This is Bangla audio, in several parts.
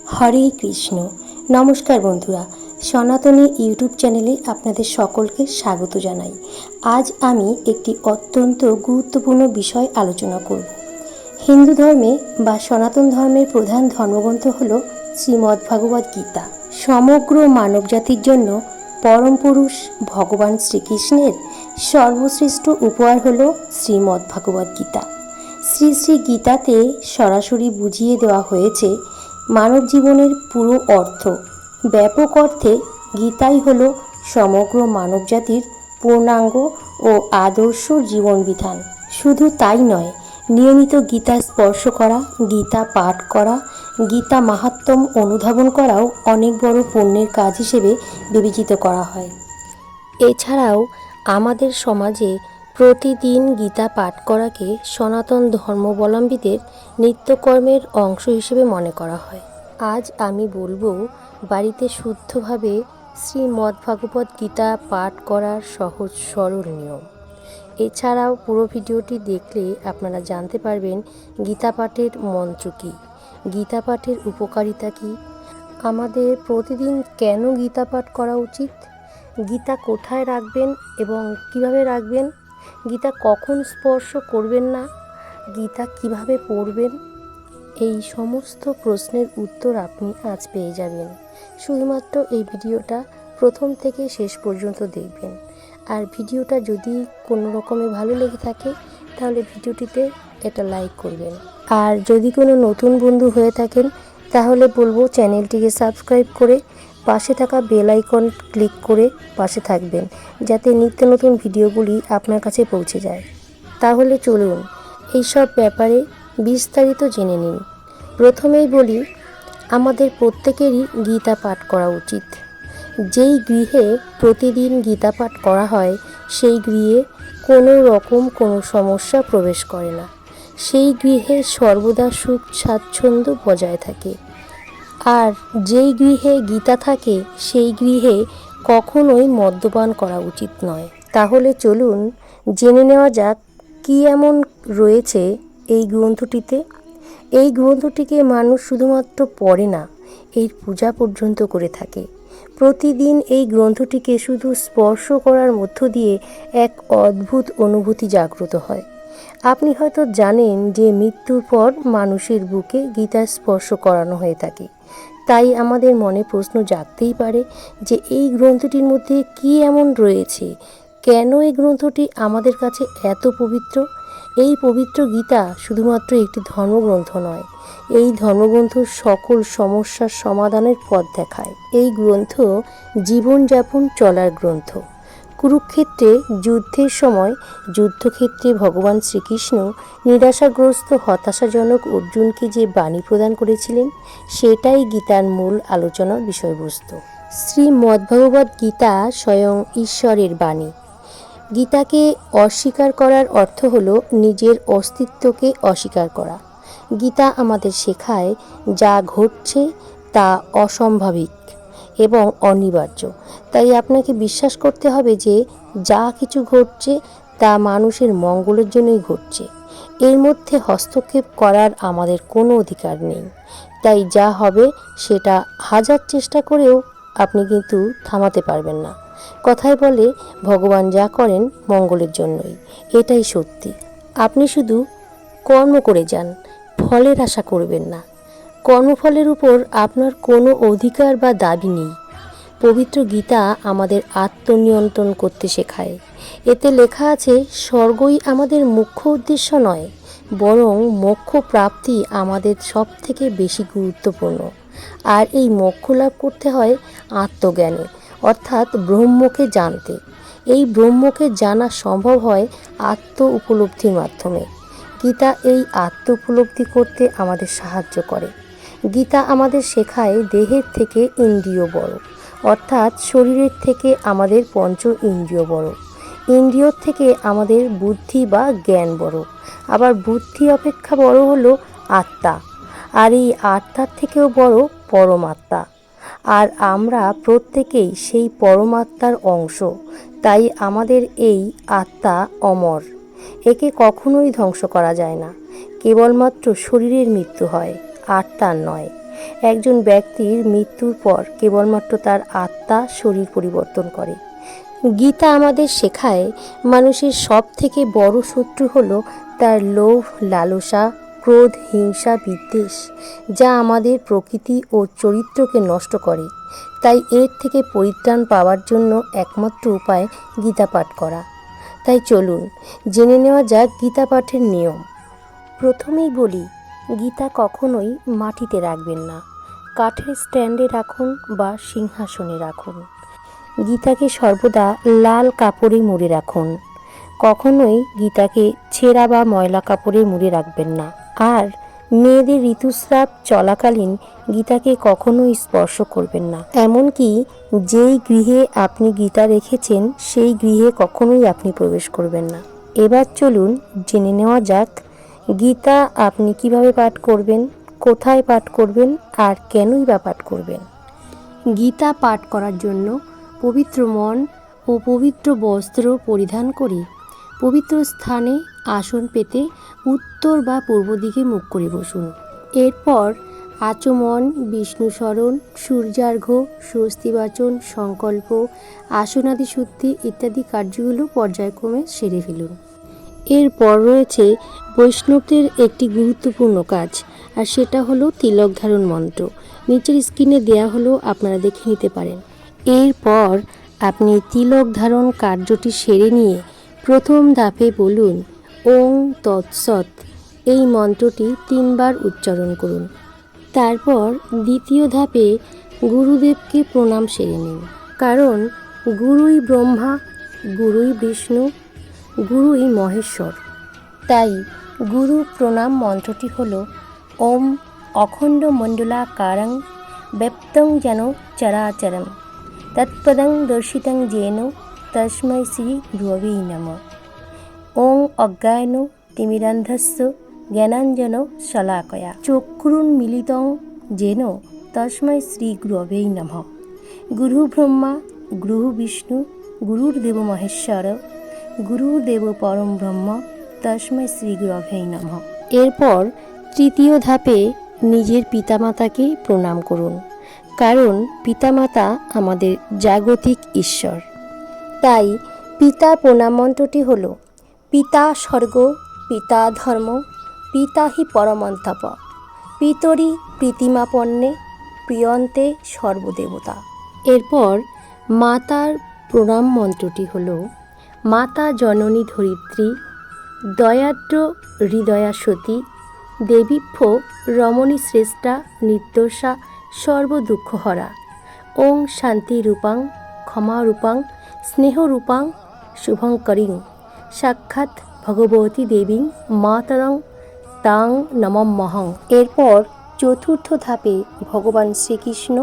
হরে কৃষ্ণ। নমস্কার বন্ধুরা, সনাতনী ইউটিউব চ্যানেলে আপনাদের সকলকে স্বাগত জানাই। আজ আমি একটি অত্যন্ত গুরুত্বপূর্ণ বিষয় আলোচনা করব। হিন্দু ধর্মে বা সনাতন ধর্মের প্রধান ধর্মগ্রন্থ হল শ্রীমদ্ভাগবত গীতা। সমগ্র মানবজাতির জন্য পরম পুরুষ ভগবান শ্রীকৃষ্ণের সর্বশ্রেষ্ঠ উপহার হল শ্রীমদ্ভাগবত গীতা। শ্রী শ্রী গীতাতে সরাসরি বুঝিয়ে দেওয়া হয়েছে মানব জীবনের পুরো অর্থ। ব্যাপক অর্থে গীতাই হল সমগ্র মানবজাতির পূর্ণাঙ্গ ও আদর্শ জীবনবিধান। শুধু তাই নয়, নিয়মিত গীতা স্পর্শ করা, গীতা পাঠ করা, গীতা মাহাত্ম্য অনুধাবন করাও অনেক বড় পুণ্যের কাজ হিসেবে বিবেচিত করা হয়। এছাড়াও আমাদের সমাজে প্রতিদিন গীতা পাঠ করাকে সনাতন ধর্মাবলম্বীদের নিত্যকর্মের অংশ হিসেবে মনে করা হয়। আজ আমি বলবো বাড়িতে শুদ্ধভাবে শ্রীমদ্ভাগবত গীতা পাঠ করার সহজ সরল নিয়ম। এছাড়াও পুরো ভিডিওটি দেখলে আপনারা জানতে পারবেন গীতা পাঠের মন্ত্র কী, গীতা পাঠের উপকারিতা কী, আমাদের প্রতিদিন কেন গীতা পাঠ করা উচিত, গীতা কোথায় রাখবেন এবং কিভাবে রাখবেন, গীতা কখন স্পর্শ করবেন না, গীতা কিভাবে পড়বেন। এই সমস্ত প্রশ্নের উত্তর আপনি আজ পেয়ে যাবেন। শুধুমাত্র এই ভিডিওটা প্রথম থেকে শেষ পর্যন্ত দেখবেন। আর ভিডিওটা যদি কোনো রকমে ভালো লেগে থাকে তাহলে ভিডিওটিতে একটা লাইক করবেন। আর যদি কোনো নতুন বন্ধু হয়ে থাকেন তাহলে বলবো চ্যানেলটিকে সাবস্ক্রাইব করে পাশে থাকা বেল আইকন ক্লিক করে পাশে থাকবেন, যাতে নিত্য নতুন ভিডিওগুলি আপনার কাছে পৌঁছে যায়। তাহলে চলুন এইসব ব্যাপারে বিস্তারিত জেনে নিন। প্রথমেই বলি, আমাদের প্রত্যেকেরই গীতা পাঠ করা উচিত। যেই গৃহে প্রতিদিন গীতা পাঠ করা হয় সেই গৃহে কোনো রকম কোনো সমস্যা প্রবেশ করে না। সেই গৃহে সর্বদা সুখ স্বাচ্ছন্দ্য বজায় থাকে। আর যেই গৃহে গীতা থাকে সেই গৃহে কখনোই মদ্যপান করা উচিত নয়। তাহলে চলুন জেনে নেওয়া যাক কী এমন রয়েছে এই গ্রন্থটিতে। এই গ্রন্থটিকে মানুষ শুধুমাত্র পড়ে না, এর পূজা পর্যন্ত করে থাকে। প্রতিদিন এই গ্রন্থটিকে শুধু স্পর্শ করার মধ্য দিয়ে এক অদ্ভুত অনুভূতি জাগ্রত হয়। আপনি হয়তো জানেন যে মৃত্যুর পর মানুষের বুকে গীতা স্পর্শ করানো হয়ে থাকে। তাই আমাদের মনে প্রশ্ন জাগতেই পারে যে এই গ্রন্থটির মধ্যে কী এমন রয়েছে, কেন এই গ্রন্থটি আমাদের কাছে এত পবিত্র। এই পবিত্র গীতা শুধুমাত্র একটি ধর্মগ্রন্থ নয়, এই ধর্মগ্রন্থ সকল সমস্যার সমাধানের পথ দেখায়। এই গ্রন্থ জীবনযাপন চলার গ্রন্থ। কুরুক্ষেত্রে যুদ্ধের সময় যুদ্ধক্ষেত্রে ভগবান শ্রীকৃষ্ণ নিরাশাগ্রস্ত হতাশাজনক অর্জুনকে যে বাণী প্রদান করেছিলেন সেটাই গীতার মূল আলোচনার বিষয়বস্তু। শ্রীমদ্ভাগবত গীতা স্বয়ং ঈশ্বরের বাণী। গীতাকে অস্বীকার করার অর্থ হলো নিজের অস্তিত্বকে অস্বীকার করা। গীতা আমাদের শেখায় যা ঘটছে তা অস্বাভাবিক এবং অনিবার্য। তাই আপনাকে বিশ্বাস করতে হবে যে যা কিছু ঘটছে তা মানুষের মঙ্গলের জন্যই ঘটছে। এর মধ্যে হস্তক্ষেপ করার আমাদের কোনো অধিকার নেই। তাই যা হবে সেটা হাজার চেষ্টা করেও আপনি কিন্তু থামাতে পারবেন না। কথায় বলে ভগবান যা করেন মঙ্গলের জন্যই, এটাই সত্যি। আপনি শুধু কর্ম করে যান, ফলের আশা করবেন না। কর্মফলের উপর আপনার কোনো অধিকার বা দাবি নেই। পবিত্র গীতা আমাদের আত্মনিয়ন্ত্রণ করতে শেখায়। এতে লেখা আছে স্বর্গই আমাদের মুখ্য উদ্দেশ্য নয়, বরং মোক্ষ প্রাপ্তি আমাদের সব থেকে বেশি গুরুত্বপূর্ণ। আর এই মোক্ষ লাভ করতে হয় আত্মজ্ঞানে, অর্থাৎ ব্রহ্মকে জানতে। এই ব্রহ্মকে জানা সম্ভব হয় আত্ম উপলব্ধির মাধ্যমে। গীতা এই আত্ম উপলব্ধি করতে আমাদের সাহায্য করে। গীতা আমাদের শেখায় দেহের থেকে ইন্দ্রিয় বড়, অর্থাৎ শরীরের থেকে আমাদের পঞ্চ ইন্দ্রিয় বড়, ইন্দ্রিয়র থেকে আমাদের বুদ্ধি বা জ্ঞান বড়, আবার বুদ্ধি অপেক্ষা বড় হলো আত্মা, আর এই আত্মার থেকেও বড় পরমাত্মা। আর আমরা প্রত্যেকেই সেই পরমাত্মার অংশ। তাই আমাদের এই আত্মা অমর, একে কখনোই ধ্বংস করা যায় না। কেবলমাত্র শরীরের মৃত্যু হয়, আত্মার নয়। একজন ব্যক্তির মৃত্যুর পর কেবলমাত্র তার আত্মা শরীর পরিবর্তন করে। গীতা আমাদের শেখায় মানুষের সব থেকে বড় শত্রু হলো তার লোভ, লালসা, ক্রোধ, হিংসা, বিদ্বেষ, যা আমাদের প্রকৃতি ও চরিত্রকে নষ্ট করে। তাই এর থেকে পরিত্রাণ পাওয়ার জন্য একমাত্র উপায় গীতা পাঠ করা। তাই চলুন জেনে নেওয়া যাক গীতা পাঠের নিয়ম। প্রথমেই বলি, গীতা কখনোই মাটিতে রাখবেন না, কাঠের স্ট্যান্ডে রাখুন বা সিংহাসনে রাখুন। গীতাকে সর্বদা লাল কাপড়ে মুড়ে রাখুন। কখনোই গীতাকে ছেঁড়া বা ময়লা কাপড়ে মুড়ে রাখবেন না। আর মেয়েদের ঋতুস্রাব চলাকালীন গীতাকে কখনোই স্পর্শ করবেন না। এমনকি যেই গৃহে আপনি গীতা রেখেছেন সেই গৃহে কখনোই আপনি প্রবেশ করবেন না। এবার চলুন জেনে নেওয়া যাক গীতা আপনি কিভাবে পাঠ করবেন, কোথায় পাঠ করবেন আর কেনই বা পাঠ করবেন। গীতা পাঠ করার জন্য পবিত্র মন ও পবিত্র বস্ত্র পরিধান করে পবিত্র স্থানে আসন পেতে উত্তর বা পূর্ব দিকে মুখ করে বসুন। এরপর আচমন, বিষ্ণু স্মরণ, সূর্যার্ঘ্য, স্বস্তিবাচন, সংকল্প, আসনাদি শুদ্ধি ইত্যাদি কার্যগুলো পর্যায়ক্রমে সেরে ফেলুন। এরপর রয়েছে বৈষ্ণবদের একটি গুরুত্বপূর্ণ কাজ, আর সেটা হলো তিলক ধারণ মন্ত্র। নিচের স্ক্রিনে দেয়া হলো, আপনারা দেখে নিতে পারেন। এরপর আপনি তিলক ধারণ কার্যটি সেরে নিয়ে প্রথম ধাপে বলুন ওং তৎসৎ। এই মন্ত্রটি 3 বার উচ্চারণ করুন। তারপর দ্বিতীয় ধাপে গুরুদেবকে প্রণাম সেরে নিন, কারণ গুরুই ব্রহ্মা, গুরুই বিষ্ণু, গুরুই মহেশ্বর। তাই গুরু প্রণাম মন্ত্রটি হল ওম অখণ্ড মণ্ডলাকারং ব্যপ্তং যেন চরাচরম তৎপদং দর্শিতং যেন তস্मै শ্রী গুরবে নমঃ। ওং অজ্ঞায়ন তিমিরান্ধস্য জ্ঞানাঞ্জন শলাকয়া চক্ষুরুন্মীলিতং যেন তস্मै শ্রী গুরবে নমঃ। গুরু ব্রহ্মা গুরু বিষ্ণু গুরুর্দেব মহেশ্বর গুরুর্দেব পরম ব্রহ্ম তস্मै শ্রী গুরবে নমঃ। এরপর তৃতীয় ধাপে নিজের পিতামাতাকে প্রণাম করুন, কারণ পিতামাতা আমাদের জাগতিক ঈশ্বর। তাই পিতা প্রণাম মন্ত্রটি হল পিতা স্বর্গ, পিতা ধর্ম, পিতা হি পরমন্তপ, পিতরি প্রীতিমাপন্নে প্রিয়ন্তে সর্বদেবতা। এরপর মাতার প্রণাম মন্ত্রটি হল মাতা জননী ধরিত্রী দয়াদ্র হৃদয়া সতী দেবীভ্যো রমণী শ্রেষ্ঠা নির্দোষা সর্বদুঃখহরা। ওং শান্তি রূপাং ক্ষমা রূপাং স্নেহরূপাং শুভঙ্করীং সাক্ষাৎ ভগবতী দেবীং মাতরং তাং নমম্যহং। এরপর চতুর্থ ধাপে ভগবান শ্রীকৃষ্ণ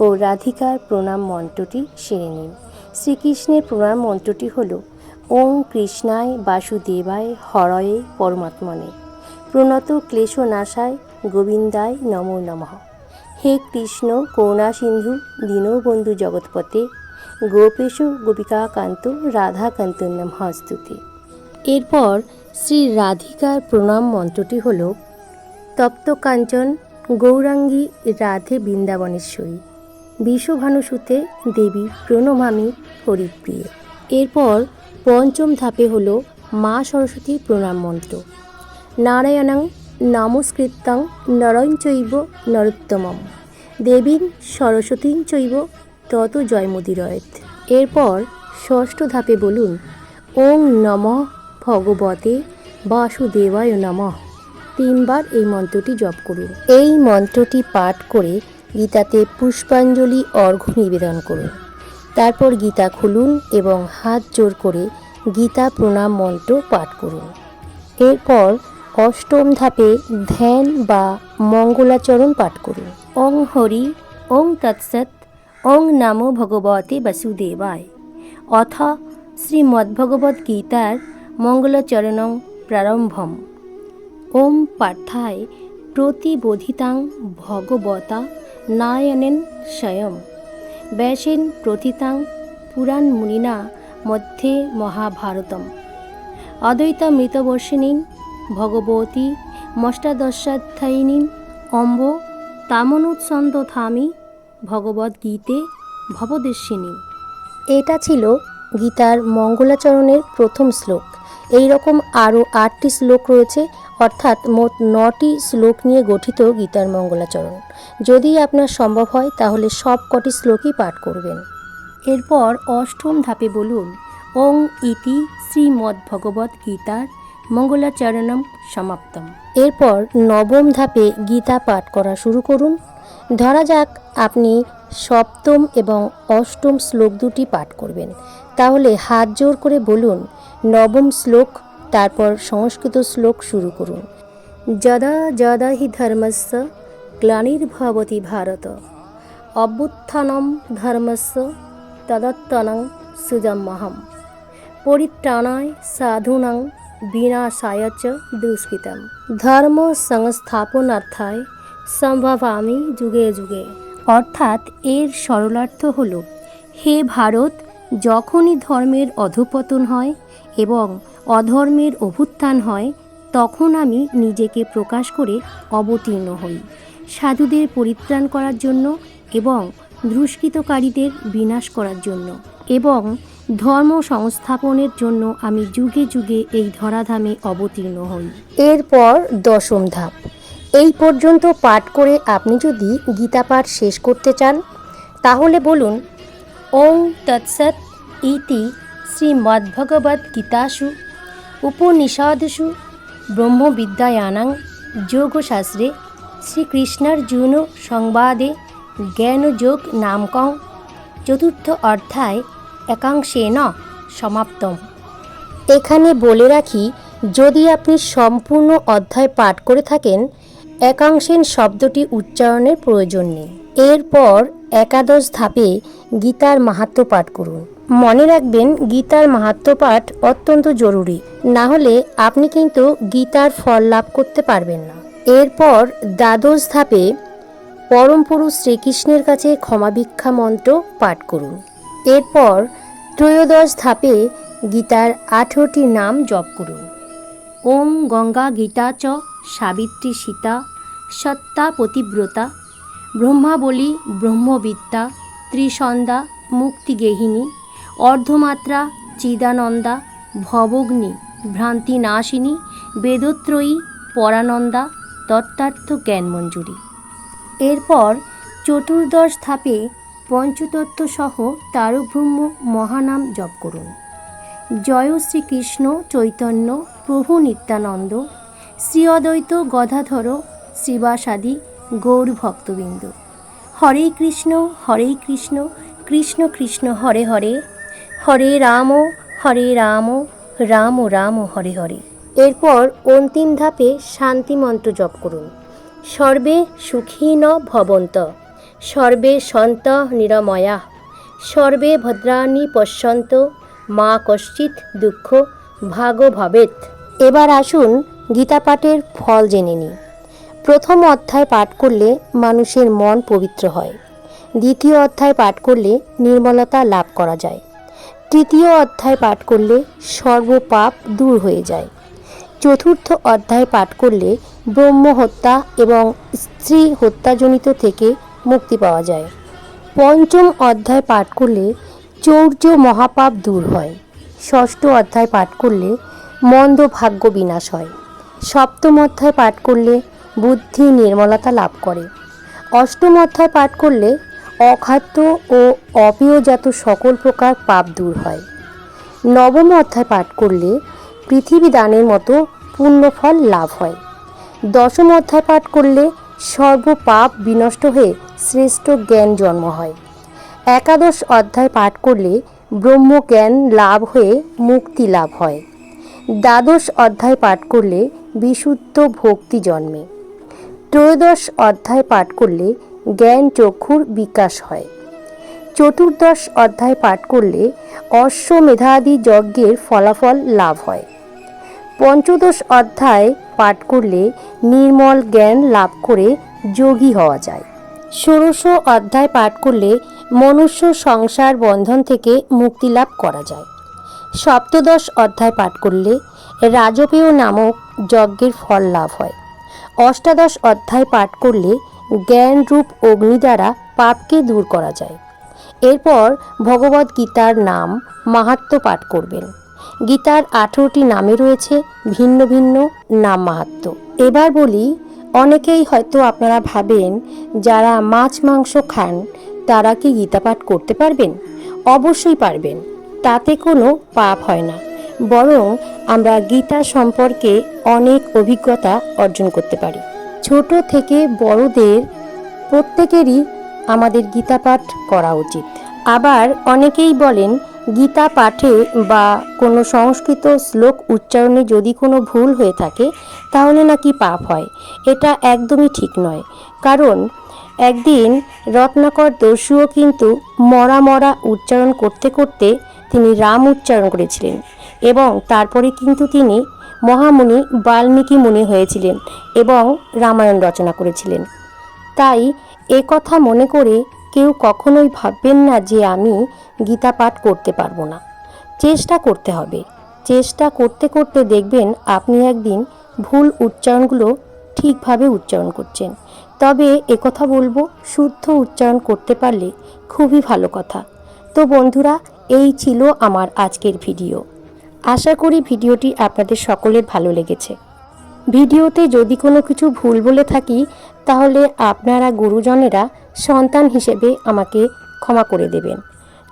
ও রাধিকার প্রণাম মন্ত্রটি সেরে নিন। শ্রীকৃষ্ণের প্রণাম মন্ত্রটি হল ওং কৃষ্ণায় বাসুদেবায় হরয়ে পরমাত্মনে প্রণত ক্লেশনাশায় গোবিন্দায় নমো নমঃ। হে কৃষ্ণ করুণা সিন্ধু দীনবন্ধু জগৎপতে গোপেশ গোপিকাকান্ত রাধাকান্ত নমস্তুতে। এরপর শ্রী রাধিকার প্রণাম মন্ত্রটি হল তপ্ত কাঞ্চন গৌরাঙ্গী রাধে বৃন্দাবনেশ্বরী বিশ্বভানুসুতে দেবী প্রণমামি হরিপ্রিয়ে। এরপর পঞ্চম ধাপে হল মা সরস্বতীর প্রণাম মন্ত্র নারায়ণং নমস্কৃত্যং নরং চৈব নরোত্তমম দেবীং সরস্বতীং চৈব তত জয়মুদিরয়েৎ। এরপর ষষ্ঠ ধাপে বলুন ওং নমঃ ভগবতে বাসুদেবায় নমঃ। 3 বার এই মন্ত্রটি জপ করুন। এই মন্ত্রটি পাঠ করে গীতাতে পুষ্পাঞ্জলি অর্ঘ্য নিবেদন করুন। তারপর গীতা খুলুন এবং হাত জোড় করে গীতা প্রণাম মন্ত্র পাঠ করুন। এরপর অষ্টম ধাপে ধ্যান বা মঙ্গলাচরণ পাঠ করুন। ওং হরি ওং তৎসৎ ওং নমো ভগবতে বাসুদেবায়। অথ শ্রীমদ্ভগবদ্গীতার মঙ্গলাচরণং প্রারম্ভম। ওম পার্থায় প্রতিবোধিতাং ভগবতা নারায়ণেন স্বয়ং ব্যাসেন প্রথিতাং পুরাণমুনিনা মধ্যে মহাভারতম অদ্বৈতামৃতবর্ষিণীং ভগবতী মষ্টাদশাধ্যায়িনীং অম্ব তামনোৎসন্দ থামি ভগবদ্গীতে ভবদেশিনী। এটা ছিল গীতার মঙ্গলাচরণের প্রথম শ্লোক। এই রকম আরও 8টি শ্লোক রয়েছে, অর্থাৎ মোট 9টি শ্লোক নিয়ে গঠিত গীতার মঙ্গলাচরণ। যদি আপনার সম্ভব হয় তাহলে সব কটি শ্লোকই পাঠ করবেন। এরপর অষ্টম ধাপে বলুন ওং ইতি শ্রীমদ্ভগবদ্ গীতার মঙ্গলাচরণম সমাপ্তম। এরপর নবম ধাপে গীতা পাঠ করা শুরু করুন। ধরা যাক আপনি সপ্তম এবং অষ্টম শ্লোক দুটি পাঠ করবেন, তাহলে হাত জোর করে বলুন নবম শ্লোক, তারপর সংস্কৃত শ্লোক শুরু করুন। যদা যদা হি ধর্মস্য গ্লানির্ভবতি ভারত অভ্যুত্থানম ধর্মস্য তদাত্তনং সুজমহম পরিত্রাণায় সাধুনাং বিনাশায় চ দুষ্কৃতম ধর্ম সংস্থাপনার্থায় সম্ভবামি যুগে যুগে। অর্থাৎ এর সরলার্থ হল, হে ভারত, যখনই ধর্মের অধঃপতন হয় এবং অধর্মের অভ্যুত্থান হয়, তখন আমি নিজেকে প্রকাশ করে অবতীর্ণ হই সাধুদের পরিত্রাণ করার জন্য এবং দুষ্কৃতকারীদের বিনাশ করার জন্য, এবং ধর্ম সংস্থাপনের জন্য আমি যুগে যুগে এই ধরাধামে অবতীর্ণ হই। এরপর দশম ধাপ। এই পর্যন্ত পাঠ করে আপনি যদি গীতা পাঠ শেষ করতে চান তাহলে বলুন ওং তৎসৎ ইতি শ্রীমদ্ভগবদ্ গীতাসু উপনিষদসু ব্রহ্মবিদ্যায়াং যোগশাস্ত্রে শ্রীকৃষ্ণার্জুন সংবাদে জ্ঞানযোগ নামকং চতুর্থ অধ্যায় একাংশেন সমাপ্তম। এখানে বলে রাখি, যদি আপনি সম্পূর্ণ অধ্যায় পাঠ করে থাকেন, একাংশেন শব্দটি উচ্চারণের প্রয়োজন নেই। এরপর একাদশ ধাপে গীতার মাহাত্ম্য পাঠ করুন। মনে রাখবেন, গীতার মাহাত্ম্য পাঠ অত্যন্ত জরুরি, না হলে আপনি কিন্তু গীতার ফল লাভ করতে পারবেন না। এরপর দ্বাদশ ধাপে পরম পুরুষ শ্রীকৃষ্ণের কাছে ক্ষমা ভিক্ষা মন্ত্র পাঠ করুন। এরপর ত্রয়োদশ ধাপে গীতার 18টি নাম জপ করুন। ওম গঙ্গা গীতা চ সাবিত্রী সীতা সত্তা পতিব্রতা ব্রহ্মাবলী ব্রহ্মবিদ্যা ত্রিসন্ধ্যা মুক্তিগেহিনী অর্ধমাত্রা চিদানন্দা ভবগ্নি ভ্রান্তিনাশিনী বেদত্রয়ী পরানন্দা তত্ত্বার্থ জ্ঞানমঞ্জুরি। এরপর চতুর্দশ ধাপে পঞ্চতত্ত্ব সহ তারকব্রহ্ম মহানাম জপ করুন। জয় শ্রীকৃষ্ণ চৈতন্য প্রভু নিত্যানন্দ শ্রী অদ্বৈত গদাধর শ্রীবাসাদি গৌর ভক্তবৃন্দ। হরে কৃষ্ণ কৃষ্ণ কৃষ্ণ হরে হরে, হরে রাম রাম রাম হরে হরে। এরপর অন্তিম ধাপে শান্তি মন্ত্র জপ করুন। সর্বে সুখিন ভবন্ত, সর্বে সন্ত নিরাময়া, সর্বে ভদ্রাণি পশ্যন্ত, মা কশ্চিৎ দুঃখ ভাগ ভবেৎ। এবার আসুন গীতা পাঠের ফল জেনে নিই। প্রথম অধ্যায় পাঠ করলে মানুষের মন পবিত্র হয়। দ্বিতীয় অধ্যায় পাঠ করলে নির্মলতা লাভ করা যায়। তৃতীয় অধ্যায় পাঠ করলে সর্বপাপ দূর হয়ে যায়। চতুর্থ অধ্যায় পাঠ করলে ব্রহ্ম হত্যা এবং স্ত্রী হত্যাজনিত থেকে মুক্তি পাওয়া যায়। পঞ্চম অধ্যায় পাঠ করলে চৌর্য মহাপাপ দূর হয়। ষষ্ঠ অধ্যায় পাঠ করলে মন্দ ভাগ্য বিনাশ হয়। সপ্তম অধ্যায় পাঠ করলে বুদ্ধি নির্মলতা লাভ করে। অষ্টম অধ্যায় পাঠ করলে অখাদ্য ও অপেয়জাত সকল প্রকার পাপ দূর হয়। নবম অধ্যায় পাঠ করলে পৃথিবী দানের মতো পুণ্যফল লাভ হয়। দশম অধ্যায় পাঠ করলে সর্বপাপ বিনষ্ট হয়ে শ্রেষ্ঠ জ্ঞান জন্ম হয়। একাদশ অধ্যায় পাঠ করলে ব্রহ্মজ্ঞান লাভ হয়ে মুক্তি লাভ হয়। দ্বাদশ অধ্যায় পাঠ করলে বিশুদ্ধ ভক্তি জন্মে। ত্রয়োদশ অধ্যায় পাঠ করলে জ্ঞান চক্ষুর বিকাশ হয়। চতুর্দশ অধ্যায় পাঠ করলে অশ্বমেধাদি যজ্ঞের ফলাফল লাভ হয়। পঞ্চদশ অধ্যায় পাঠ করলে নির্মল জ্ঞান লাভ করে যোগী হওয়া যায়। ষোড়শ অধ্যায় পাঠ করলে মনুষ্য সংসার বন্ধন থেকে মুক্তি লাভ করা যায়। সপ্তদশ অধ্যায় পাঠ করলে রাজপেয় নামক যজ্ঞের ফল লাভ হয়। অষ্টাদশ অধ্যায় পাঠ করলে জ্ঞান রূপ অগ্নি দ্বারা পাপকে দূর করা যায়। এরপর ভগবদ গীতার নাম মাহাত্ম্য পাঠ করবেন। গীতার 18টি নামে রয়েছে ভিন্ন ভিন্ন নাম মাহাত্ম্য। এবার বলি, অনেকেই হয়তো আপনারা ভাবেন যারা মাছ মাংস খান তারা কি গীতা পাঠ করতে পারবেন? অবশ্যই পারবেন, তাতে কোনো পাপ হয় না, বরং আমরা গীতা সম্পর্কে অনেক অভিজ্ঞতা অর্জন করতে পারি। ছোট থেকে বড়দের প্রত্যেকেরই আমাদের গীতা পাঠ করা উচিত। আবার অনেকেই বলেন গীতা পাঠে বা কোনো সংস্কৃত শ্লোক উচ্চারণে যদি কোনো ভুল হয়ে থাকে তাহলে নাকি পাপ হয়। এটা একদমই ঠিক নয়, কারণ একদিন রত্নাকর দস্যুও কিন্তু মরা মরা উচ্চারণ করতে করতে তিনি রাম উচ্চারণ করেছিলেন এবং তারপরে কিন্তু তিনি মহামুনি বাল্মীকি মুনি হয়েছিলেন এবং রামায়ণ রচনা করেছিলেন। তাই কথা মনে করে কেউ কখনোই ভাববেন না যে আমি গীতা পাঠ করতে পারবো না। চেষ্টা করতে হবে। চেষ্টা করতে করতে দেখবেন আপনি একদিন ভুল উচ্চারণগুলো ঠিকভাবে উচ্চারণ করছেন। তবে কথা বলবো, শুদ্ধ উচ্চারণ করতে পারলে খুবই ভালো কথা। তো বন্ধুরা, এই ছিল আমার আজকের ভিডিও। আশা করি ভিডিওটি আপনাদের সকলের ভালো লেগেছে। ভিডিওতে যদি কোনো কিছু ভুল বলে থাকি তাহলে আপনারা গুরুজনেরা সন্তান হিসেবে আমাকে ক্ষমা করে দেবেন।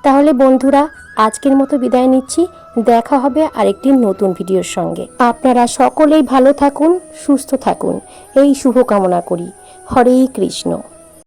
তাহলে বন্ধুরা, আজকের মতো বিদায় নিচ্ছি। দেখা হবে আরেকটি নতুন ভিডিওর সঙ্গে। আপনারা সকলেই ভালো থাকুন, সুস্থ থাকুন, এই শুভকামনা করি। হরে কৃষ্ণ।